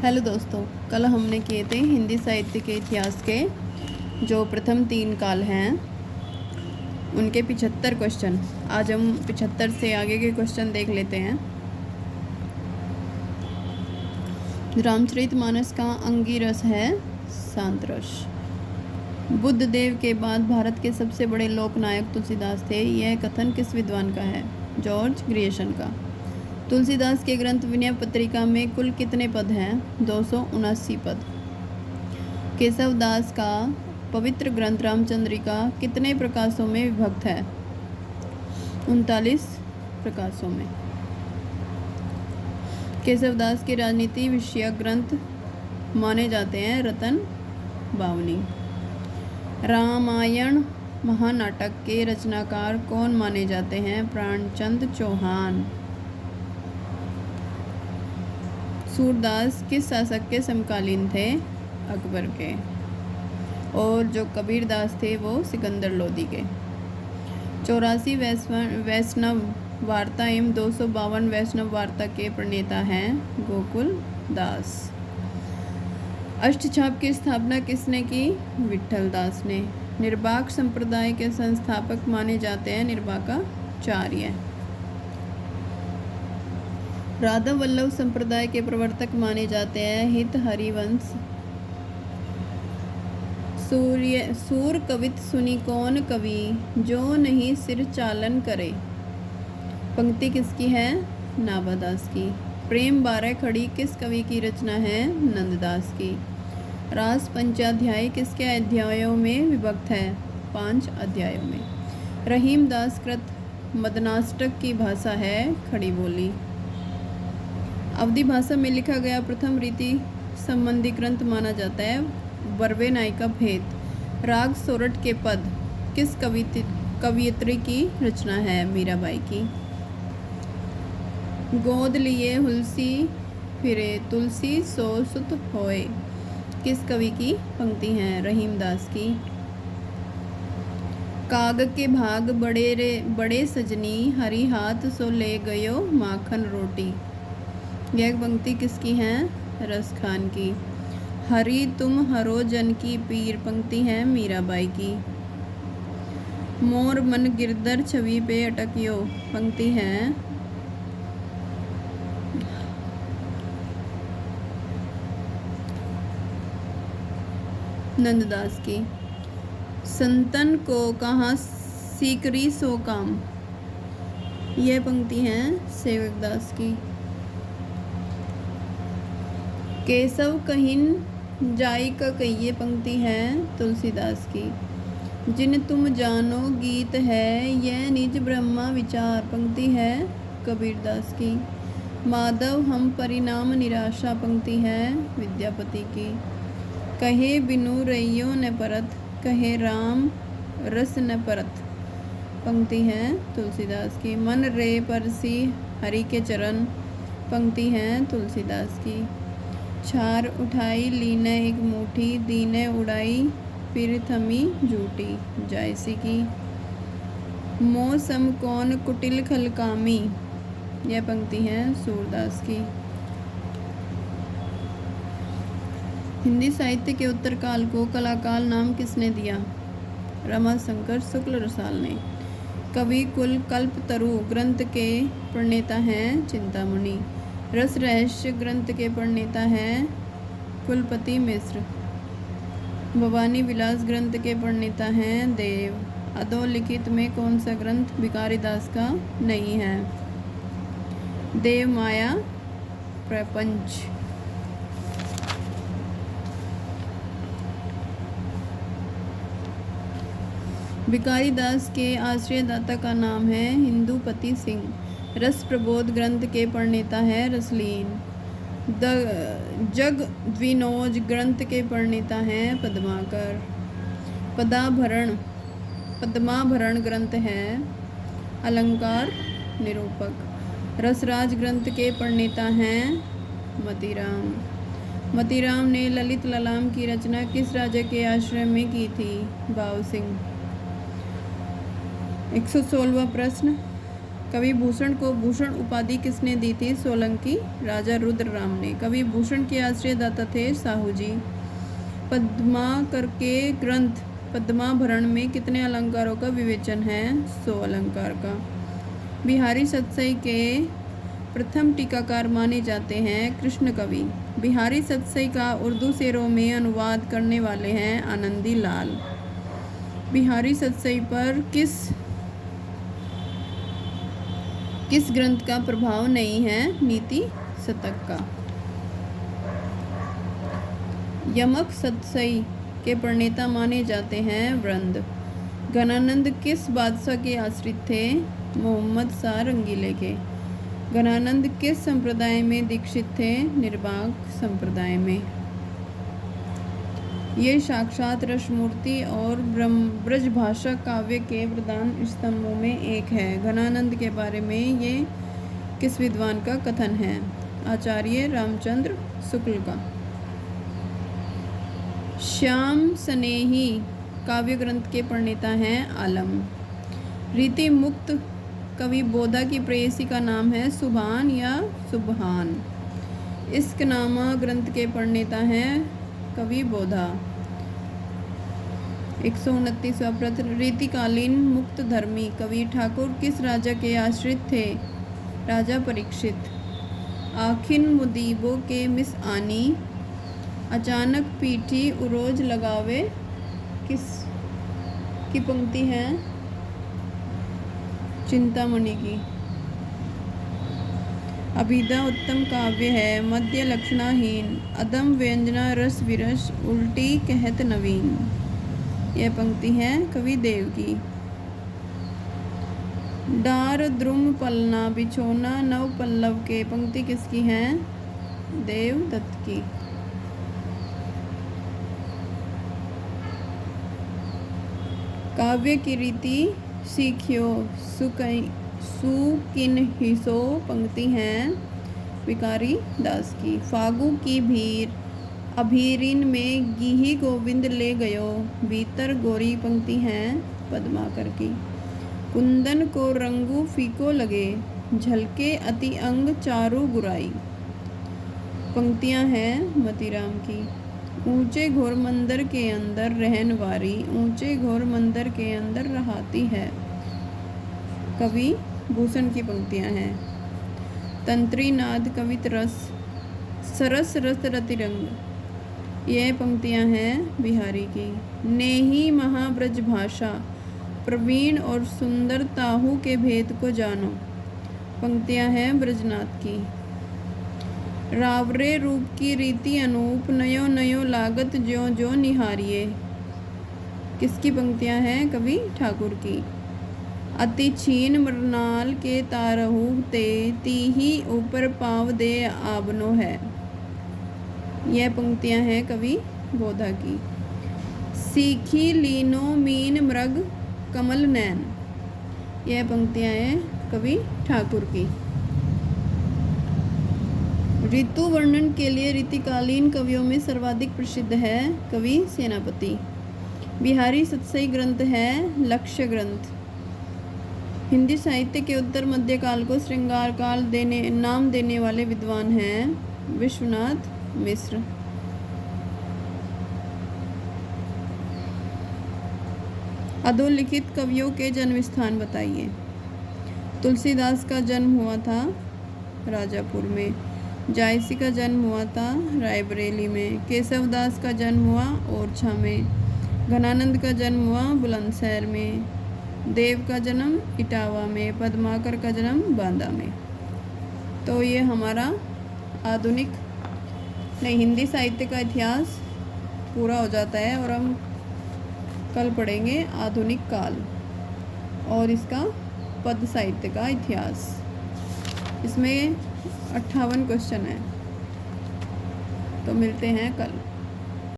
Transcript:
Hello दोस्तों, कल हमने किए थे हिंदी साहित्य के इतिहास के जो प्रथम 3 काल हैं उनके 75 क्वेश्चन। आज हम 75 से आगे के क्वेश्चन देख लेते हैं। रामचरितमानस का अंगिरस है शांत रस। बुद्ध देव के बाद भारत के सबसे बड़े लोकनायक तुलसीदास थे। यह कथन किस विद्वान का है? जॉर्ज ग्रियर्सन का। तुलसीदास के ग्रंथ विनय पत्रिका में कुल कितने पद हैं? 279 पद। केशवदास का पवित्र ग्रंथ रामचंद्रिका कितने प्रकाशों में विभक्त है? 39 प्रकाशों में। केशवदास के राजनीति विषयक ग्रंथ माने जाते हैं रतन बावनी। रामायण महानाटक के रचनाकार कौन माने जाते हैं? प्राणचंद चौहान। सूरदास किस शासक के समकालीन थे? अकबर के। और जो कबीरदास थे वो सिकंदर लोदी के। 84 वैष्णव वार्ता एवं 252 वैष्णव वार्ता के प्रणेता हैं गोकुल दास। अष्टछाप की स्थापना किसने की? विठल दास ने। निर्बाक संप्रदाय के संस्थापक माने जाते हैं निर्बाकाचार्य। राधा वल्लभ संप्रदाय के प्रवर्तक माने जाते हैं हित हरिवंश। सूर कवित सुनी कौन कवि, जो नहीं सिर चालन करे। पंक्ति किसकी है? नाभादास की। प्रेम 12 खड़ी किस कवि की रचना है? नंददास की। रास पंचाध्याय किसके अध्यायों में विभक्त है? 5 अध्यायों में। रहीम दास कृत मदनाष्टक की भाषा है खड़ी बोली। अवधी भाषा में लिखा गया प्रथम रीति संबंधी ग्रंथ माना जाता है बरवे नाई का भेद। राग सोरठ के पद किस कवियत्री की रचना है? मीराबाई की। गोद लिए हुलसी फिरे तुलसी सो सुत होए किस कवि की पंक्ति है? रहीम दास की। काग के भाग बड़े सजनी, हरी हाथ सो ले गयो माखन रोटी। यह पंक्ति किसकी है? रस खान की। हरी तुम हरो जन की पीर पंक्ति है मीराबाई की। मोर मन गिरधर छवि पे अटकियो पंक्ति है नंददास की। संतन को कहाँ सीकरी सो काम, यह पंक्ति है सेवकदास की। केशव कहिन जाई का कहिए पंक्ति है तुलसीदास की। जिन तुम जानो गीत है यह निज ब्रह्मा विचार पंक्ति है कबीरदास की। माधव हम परिणाम निराशा पंक्ति है विद्यापति की। कहे बिनु रैयो न परत, कहे राम रस न परत पंक्ति है तुलसीदास की। मन रे परसी हरि के चरण पंक्ति है तुलसीदास की। छार उठाई लीने एक मुट्ठी, दीने उड़ाई फिर थमी झूठी जायसी की। मौसम कौन कुटिल खलकामी, यह पंक्ति है सूरदास की। हिंदी साहित्य के उत्तरकाल को कलाकाल नाम किसने दिया? रमाशंकर शुक्ल रसाल ने। कवि कुल कल्पतरु ग्रंथ के प्रणेता हैं चिंतामणि। रस रहस्य ग्रंथ के प्रणेता हैं कुलपति मिश्र। भवानी विलास ग्रंथ के प्रणेता हैं देव। अधोलिखित में कौन सा ग्रंथ भिखारी दास का नहीं है? देव माया प्रपंच। भिखारी दास के आश्रयदाता का नाम है हिंदूपति सिंह। रस प्रबोध ग्रंथ के प्रणेता है रसलीन। जग द्विनोज ग्रंथ के प्रणेता हैं पद्माकर। पद्माभरण ग्रंथ है अलंकार निरूपक। रसराज ग्रंथ के प्रणेता हैं मतीराम। मतीराम ने ललित ललाम की रचना किस राजा के आश्रय में की थी? भाव सिंह। 116वां प्रश्न। कवि भूषण को भूषण उपाधि किसने दी थी? सोलंकी राजा रुद्रराम ने। कवि भूषण के आश्रयदाता थे साहू जी। पद्माकर के ग्रंथ पद्माभरण में कितने अलंकारों का विवेचन है? 100 अलंकार का। बिहारी सतसई के प्रथम टीकाकार माने जाते हैं कृष्ण कवि। बिहारी सतसई का उर्दू शेरों में अनुवाद करने वाले हैं आनंदी लाल। बिहारी सतसई पर किस ग्रंथ का प्रभाव नहीं है? नीति शतक का। यमक सतसई के प्रणेता माने जाते हैं वृंद। घनानंद किस बादशाह के आश्रित थे? मोहम्मद शाह रंगीले के। घनानंद किस संप्रदाय में दीक्षित थे? निर्वाक संप्रदाय में। ये साक्षात रसमूर्ति और ब्रजभाषा काव्य के प्रधान स्तंभों में एक है। घनानंद के बारे में ये किस विद्वान का कथन है? आचार्य रामचंद्र शुक्ल का। श्याम स्नेही काव्य ग्रंथ के प्रणेता हैं आलम। रीति मुक्त कवि बोधा की प्रेयसी का नाम है सुभान या सुबहान। इश्कनामा ग्रंथ के प्रणेता हैं कवि बोधा। 129वां प्रश्न, रीतिकालीन मुक्त धर्मी कवि ठाकुर किस राजा के आश्रित थे? राजा परीक्षित। आखिन मुदीबों के मिस आनी अचानक पीठी उरोज लगावे किस की पंक्ति है? चिंतामणि की। अभिधा उत्तम काव्य है, मध्य लक्षणाहीन, अदम व्यंजना रस विरस, उल्टी कहत नवीन। यह पंक्ति है कवि देव की। डार द्रुम पलना बिछोना नव पल्लव के पंक्ति किसकी है? देवदत्त की। काव्य की रीति सीखियो सुकिन हिसो पंक्ति हैं भिखारी दास की। फागु की भीर अभीरिन में गीही गोविंद ले गयो भीतर गोरी पंक्ति हैं पद्माकर की। कुंदन को रंगू फीको लगे झलके अति अंग चारू गुराई पंक्तियां हैं मतीराम की। ऊंचे घोर मंदिर के अंदर रहन वारी ऊंचे घोर मंदिर के अंदर रहाती है कवि भूषण की पंक्तियां हैं। तंत्री नाद कवित रस सरस रस रतिरंग यह पंक्तियां हैं बिहारी की। नेही महाब्रज भाषा प्रवीण और सुंदर ताहू के भेद को जानो पंक्तियां हैं ब्रजनाथ की। रावरे रूप की रीति अनूप नयो नयो लागत ज्यो ज्यो निहारिये किसकी पंक्तियां हैं? कवि ठाकुर की। अति छीन मरनाल के तारहु ते तीही ऊपर पाव दे आबनो है यह पंक्तियां हैं कवि बोधा की। सीखी लीनो मीन मृग कमल नैन यह पंक्तियां हैं कवि ठाकुर की। ऋतु वर्णन के लिए रीतिकालीन कवियों में सर्वाधिक प्रसिद्ध है कवि सेनापति। बिहारी सतसई ग्रंथ है लक्ष्य ग्रंथ। हिंदी साहित्य के उत्तर मध्यकाल को श्रृंगार काल नाम देने वाले विद्वान हैं विश्वनाथ मिश्र। अधोलिखित कवियों के जन्म स्थान बताइए। तुलसीदास का जन्म हुआ था राजापुर में। जायसी का जन्म हुआ था रायबरेली में। केशवदास का जन्म हुआ ओरछा में। घनानंद का जन्म हुआ बुलंदशहर में। देव का जन्म इटावा में। पद्माकर का जन्म बांदा में। तो ये हमारा हिंदी साहित्य का इतिहास पूरा हो जाता है और हम कल पढ़ेंगे आधुनिक काल और इसका पद साहित्य का इतिहास। इसमें 58 क्वेश्चन है। तो मिलते हैं कल।